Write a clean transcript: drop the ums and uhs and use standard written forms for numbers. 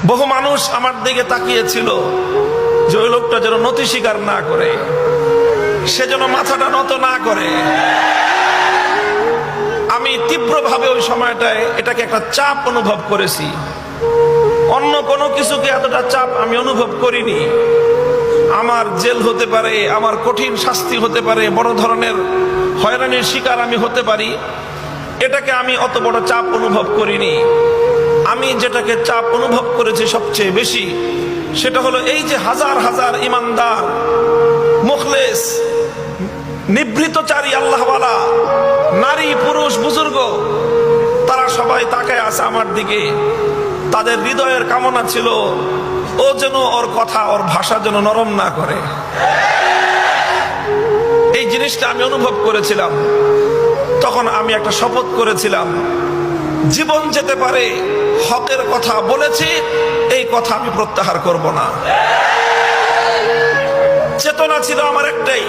বহু মানুষ আমার দিকে তাকিয়েছিল যে ওই লোকটা যেন নতি স্বীকার না করে, সে যেন মাথাটা নত না করে। আমি তীব্রভাবে ওই সময়টায় এটাকে একটা চাপ অনুভব করেছি। অন্য কোনো কিছুকে এতটা চাপ আমি অনুভব করিনি। আমার জেল হতে পারে, আমার কঠিন শাস্তি হতে পারে, বড় ধরনের হয়রানির শিকার আমি হতে পারি, এটাকে আমি অত বড় চাপ অনুভব করিনি। আমি যেটাকে চাপ অনুভব করেছি সবচেয়ে বেশি, সেটা হলো এই যে হাজার হাজার ইমানদার, মুখলেস, নিভৃতচারী আল্লাহওয়ালা নারী, পুরুষ, বুজুর্গ, তারা সবাই তাকায় আছে আমার দিকে। তাদের হৃদয়ের কামনা ছিল ও যেন ওর কথা, ওর ভাষা যেন নরম না করে। এই জিনিসটা আমি অনুভব করেছিলাম। তখন আমি একটা শপথ করেছিলাম, জীবন যেতে পারে, হকের কথা বলেছি, এই কথা আমি প্রত্যাহার করব না। চেতনা ছিল আমার একটাই,